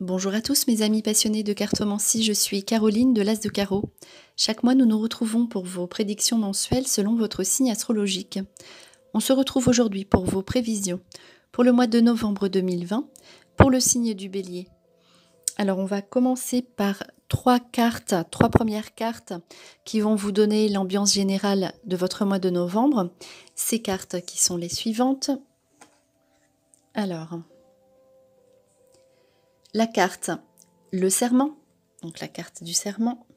Bonjour à tous mes amis passionnés de cartomancie, je suis Caroline de l'As de Carreau. Chaque mois nous nous retrouvons pour vos prédictions mensuelles selon votre signe astrologique. On se retrouve aujourd'hui pour vos prévisions pour le mois de novembre 2020 pour le signe du Bélier. Alors on va commencer par trois premières cartes qui vont vous donner l'ambiance générale de votre mois de novembre. Ces cartes qui sont les suivantes. Alors, la carte le serment, donc la carte du serment.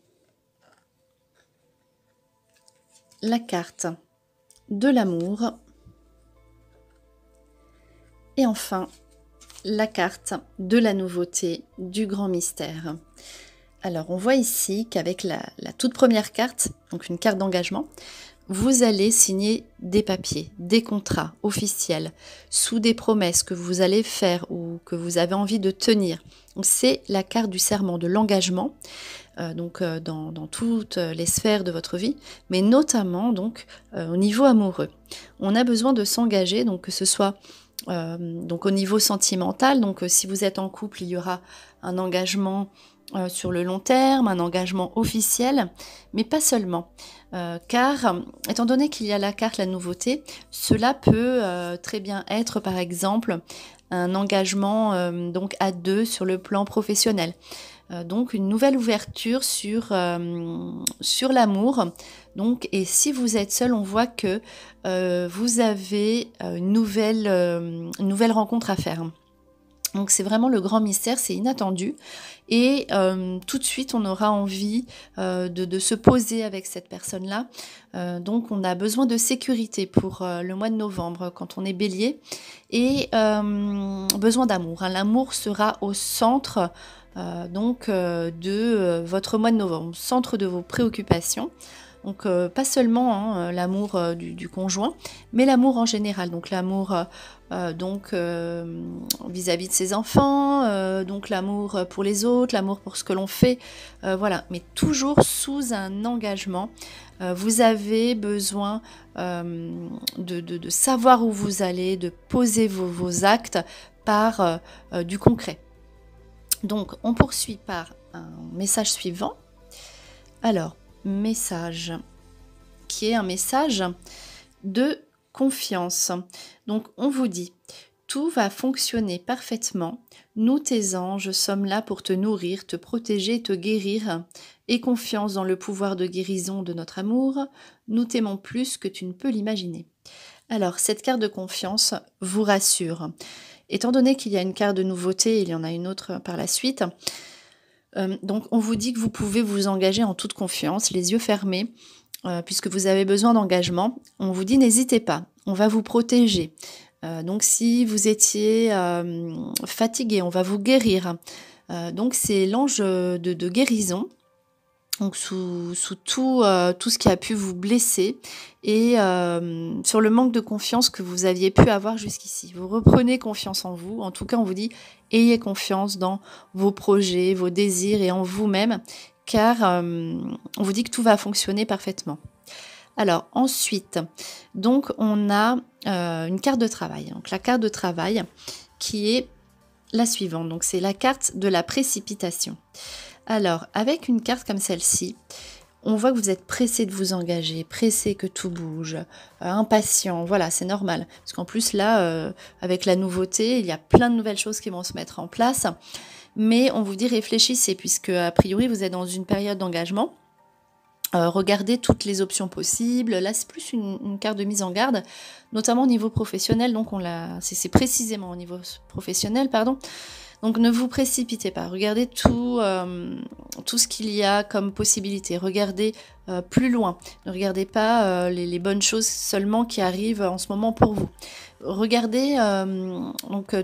La carte de l'amour. Et enfin, la carte de la nouveauté, du grand mystère. Alors, on voit ici qu'avec la toute première carte, donc une carte d'engagement, vous allez signer des papiers, des contrats officiels, sous des promesses que vous allez faire ou que vous avez envie de tenir. C'est la carte du serment, de l'engagement, dans toutes les sphères de votre vie, mais notamment donc au niveau amoureux. On a besoin de s'engager, donc que ce soit donc au niveau sentimental, donc si vous êtes en couple, il y aura un engagement sur le long terme, un engagement officiel, mais pas seulement. Car, étant donné qu'il y a la carte, la nouveauté, cela peut très bien être, par exemple, un engagement donc à deux sur le plan professionnel. Donc, une nouvelle ouverture sur l'amour. Donc, et si vous êtes seul, on voit que vous avez une nouvelle rencontre à faire. Donc c'est vraiment le grand mystère, c'est inattendu et tout de suite on aura envie de se poser avec cette personne-là. Donc on a besoin de sécurité pour le mois de novembre quand on est bélier et besoin d'amour. L'amour sera au centre de votre mois de novembre, au centre de vos préoccupations. Donc pas seulement l'amour du conjoint, mais l'amour en général. Donc l'amour vis-à-vis de ses enfants, donc l'amour pour les autres, l'amour pour ce que l'on fait, voilà. Mais toujours sous un engagement. Vous avez besoin de savoir où vous allez, de poser vos actes par du concret. Donc on poursuit par un message suivant. Alors, message qui est un message de confiance. Donc on vous dit, tout va fonctionner parfaitement. Nous, tes anges, sommes là pour te nourrir, te protéger, te guérir. Aie confiance dans le pouvoir de guérison de notre amour. Nous t'aimons plus que tu ne peux l'imaginer. Alors, cette carte de confiance vous rassure. Étant donné qu'il y a une carte de nouveauté, il y en a une autre par la suite. Donc on vous dit que vous pouvez vous engager en toute confiance, les yeux fermés, puisque vous avez besoin d'engagement. On vous dit n'hésitez pas, on va vous protéger. Donc si vous étiez fatigué, on va vous guérir. Donc c'est l'ange de guérison. Donc sous tout ce qui a pu vous blesser et sur le manque de confiance que vous aviez pu avoir jusqu'ici. Vous reprenez confiance en vous. En tout cas, on vous dit ayez confiance dans vos projets, vos désirs et en vous-même, car on vous dit que tout va fonctionner parfaitement. Alors ensuite, donc on a une carte de travail. Donc la carte de travail qui est la suivante. Donc c'est la carte de la précipitation. Alors, avec une carte comme celle-ci, on voit que vous êtes pressé de vous engager, pressé que tout bouge, impatient, voilà, c'est normal. Parce qu'en plus, là, avec la nouveauté, il y a plein de nouvelles choses qui vont se mettre en place. Mais on vous dit réfléchissez, puisque a priori, vous êtes dans une période d'engagement. Regardez toutes les options possibles. Là, c'est plus une carte de mise en garde, notamment au niveau professionnel. Donc, c'est précisément au niveau professionnel, pardon. Donc ne vous précipitez pas, regardez tout ce qu'il y a comme possibilité, regardez plus loin, ne regardez pas les bonnes choses seulement qui arrivent en ce moment pour vous. Regardez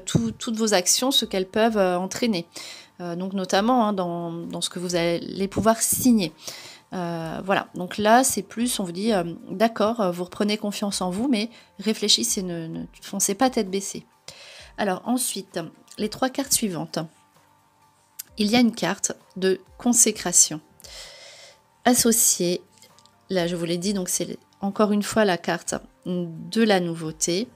toutes vos actions, ce qu'elles peuvent entraîner, donc notamment dans ce que vous allez pouvoir signer. Voilà, donc là c'est plus, on vous dit d'accord, vous reprenez confiance en vous, mais réfléchissez, ne foncez pas tête baissée. Alors ensuite, les trois cartes suivantes. Il y a une carte de consécration associée, là je vous l'ai dit, donc c'est encore une fois la carte de la nouveauté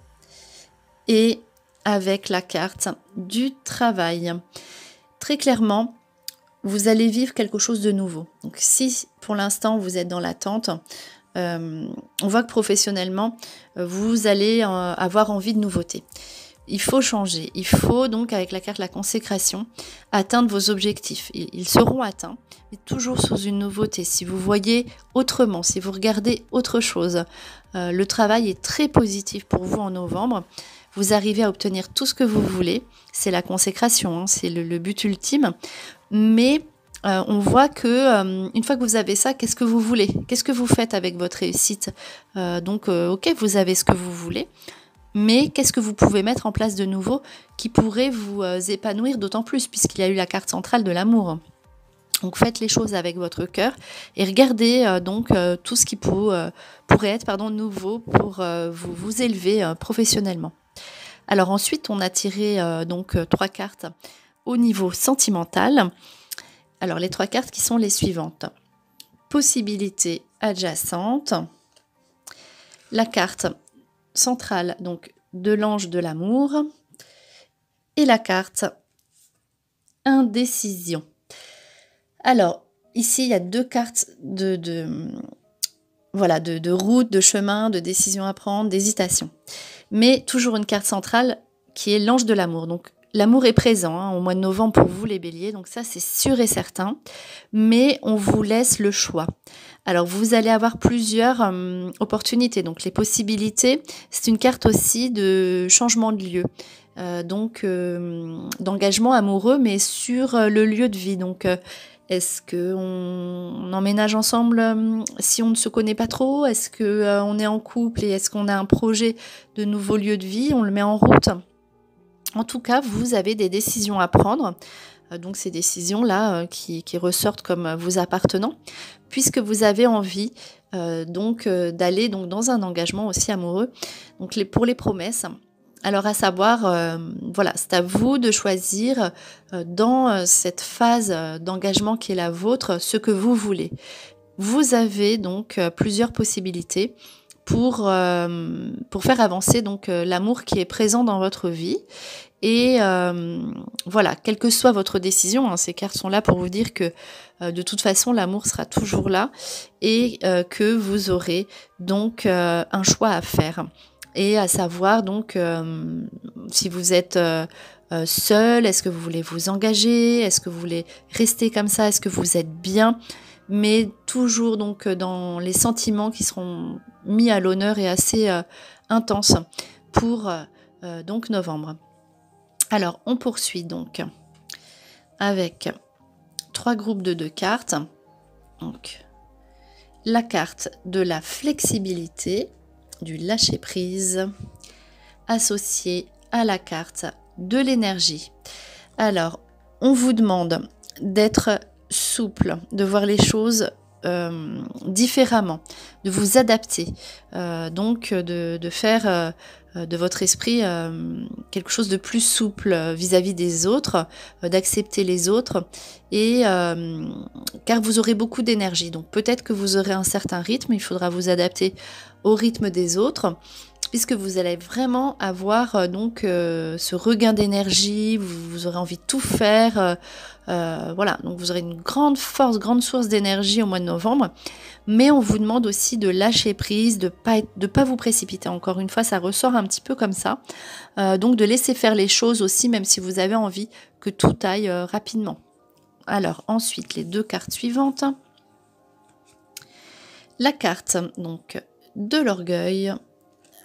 et avec la carte du travail. très clairement, vous allez vivre quelque chose de nouveau. Donc si pour l'instant vous êtes dans l'attente, on voit que professionnellement, vous allez avoir envie de nouveautés. Il faut changer. Il faut donc, avec la carte de la consécration, atteindre vos objectifs. Ils seront atteints, mais toujours sous une nouveauté. Si vous voyez autrement, si vous regardez autre chose, le travail est très positif pour vous en novembre. Vous arrivez à obtenir tout ce que vous voulez. C'est la consécration, hein, c'est le but ultime. Mais on voit que une fois que vous avez ça, qu'est-ce que vous voulez? Qu'est-ce que vous faites avec votre réussite? Ok, vous avez ce que vous voulez. Mais qu'est-ce que vous pouvez mettre en place de nouveau qui pourrait vous épanouir d'autant plus, puisqu'il y a eu la carte centrale de l'amour. Donc faites les choses avec votre cœur et regardez tout ce qui pourrait être nouveau pour vous élever professionnellement. Alors ensuite, on a tiré 3 cartes au niveau sentimental. Alors les 3 cartes qui sont les suivantes. Possibilités adjacentes. La carte centrale donc de l'ange de l'amour et la carte indécision. Alors ici il y a 2 cartes de route, de chemin, de décision à prendre, d'hésitation, mais toujours une carte centrale qui est l'ange de l'amour. Donc l'amour est présent hein, au mois de novembre pour vous les béliers, donc ça c'est sûr et certain, mais on vous laisse le choix. Alors vous allez avoir plusieurs opportunités, donc les possibilités, c'est une carte aussi de changement de lieu, d'engagement amoureux mais sur le lieu de vie. Donc est-ce qu'on emménage ensemble si on ne se connaît pas trop? Est-ce qu'on est en couple et est-ce qu'on a un projet de nouveau lieu de vie? On le met en route. En tout cas, vous avez des décisions à prendre. Donc ces décisions-là qui ressortent comme vous appartenant, puisque vous avez envie d'aller dans un engagement aussi amoureux. Donc pour les promesses, alors à savoir, c'est à vous de choisir dans cette phase d'engagement qui est la vôtre, ce que vous voulez. Vous avez donc plusieurs possibilités pour faire avancer l'amour qui est présent dans votre vie. Et quelle que soit votre décision, hein, ces cartes sont là pour vous dire que de toute façon l'amour sera toujours là et que vous aurez donc un choix à faire. Et à savoir si vous êtes seul, est-ce que vous voulez vous engager, est-ce que vous voulez rester comme ça, est-ce que vous êtes bien, mais toujours dans les sentiments qui seront mis à l'honneur et assez intenses pour novembre. Alors, on poursuit donc avec 3 groupes de 2 cartes. Donc, la carte de la flexibilité, du lâcher-prise, associée à la carte de l'énergie. Alors, on vous demande d'être souple, de voir les choses différemment, de vous adapter, de faire de votre esprit quelque chose de plus souple vis-à-vis des autres, d'accepter les autres, et car vous aurez beaucoup d'énergie. Donc peut-être que vous aurez un certain rythme, il faudra vous adapter au rythme des autres, puisque vous allez vraiment avoir ce regain d'énergie, vous aurez envie de tout faire, donc vous aurez une grande force, grande source d'énergie au mois de novembre, mais on vous demande aussi de lâcher prise, de pas vous précipiter. Encore une fois, ça ressort un petit peu comme ça, donc de laisser faire les choses aussi, même si vous avez envie que tout aille rapidement. Alors ensuite, les 2 cartes suivantes. La carte donc de l'orgueil,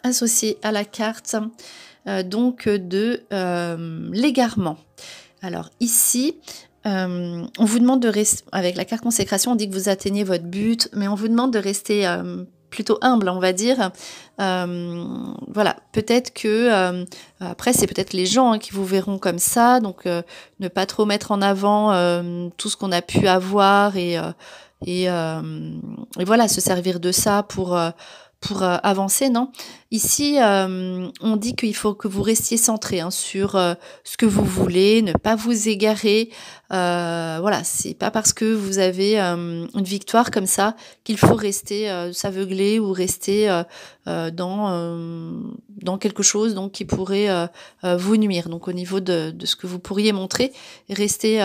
associée à la carte de l'égarement. Alors ici, on vous demande de rester, avec la carte consécration, on dit que vous atteignez votre but, mais on vous demande de rester plutôt humble, on va dire. Peut-être que, après c'est peut-être les gens qui vous verront comme ça, donc ne pas trop mettre en avant tout ce qu'on a pu avoir et se servir de ça pour avancer, non. Ici, on dit qu'il faut que vous restiez centré hein, sur ce que vous voulez, ne pas vous égarer. Voilà, c'est pas parce que vous avez une victoire comme ça qu'il faut rester s'aveugler ou rester dans quelque chose donc qui pourrait vous nuire. Donc au niveau de ce que vous pourriez montrer, restez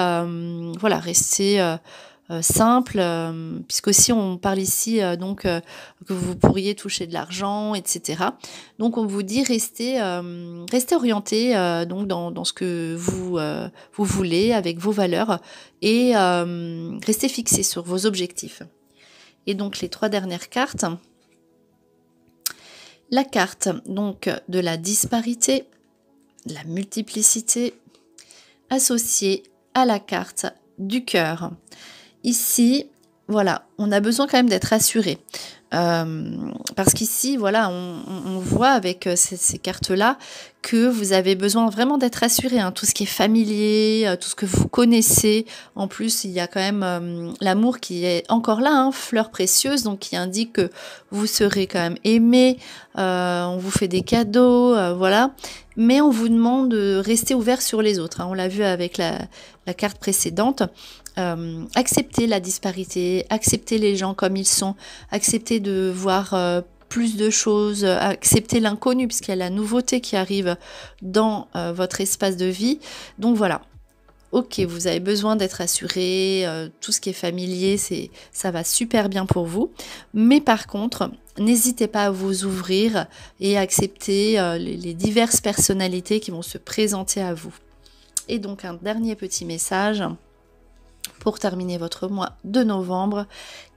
voilà, restez simple, puisque si on parle ici donc que vous pourriez toucher de l'argent, etc. Donc on vous dit restez orienté donc dans ce que vous voulez avec vos valeurs et restez fixé sur vos objectifs. Et donc les 3 dernières cartes. La carte donc de la disparité, la multiplicité, associée à la carte du cœur. Ici, voilà, on a besoin quand même d'être rassuré. Parce qu'ici, voilà, on voit avec ces cartes-là que vous avez besoin vraiment d'être rassuré. Hein. Tout ce qui est familier, tout ce que vous connaissez. En plus, il y a quand même l'amour qui est encore là, hein, fleur précieuse, donc qui indique que vous serez quand même aimé. On vous fait des cadeaux, voilà. Mais on vous demande de rester ouvert sur les autres. Hein. On l'a vu avec la carte précédente. Accepter la disparité, accepter les gens comme ils sont, accepter de voir plus de choses, accepter l'inconnu puisqu'il y a la nouveauté qui arrive dans votre espace de vie. Donc voilà, ok, vous avez besoin d'être assuré, tout ce qui est familier, ça va super bien pour vous. Mais par contre, n'hésitez pas à vous ouvrir et à accepter les diverses personnalités qui vont se présenter à vous. Et donc un dernier petit message pour terminer votre mois de novembre,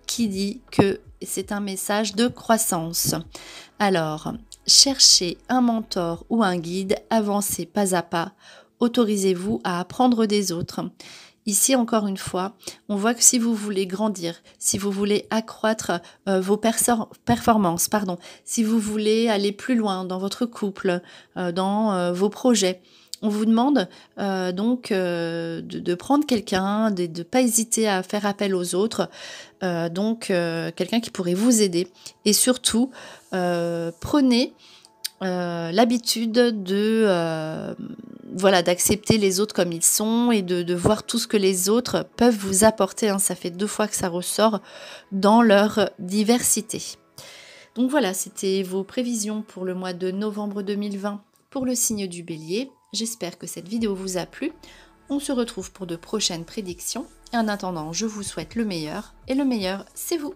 qui dit que c'est un message de croissance. Alors, cherchez un mentor ou un guide, avancez pas à pas, autorisez-vous à apprendre des autres. Ici, encore une fois, on voit que si vous voulez grandir, si vous voulez accroître vos performances, si vous voulez aller plus loin dans votre couple, dans vos projets, on vous demande donc de prendre quelqu'un, de ne pas hésiter à faire appel aux autres, donc quelqu'un qui pourrait vous aider. Et surtout, prenez l'habitude d'accepter les autres comme ils sont et de voir tout ce que les autres peuvent vous apporter. Hein. Ça fait 2 fois que ça ressort dans leur diversité. Donc voilà, c'était vos prévisions pour le mois de novembre 2020 pour le signe du Bélier. J'espère que cette vidéo vous a plu. On se retrouve pour de prochaines prédictions. Et en attendant, je vous souhaite le meilleur. Et le meilleur, c'est vous.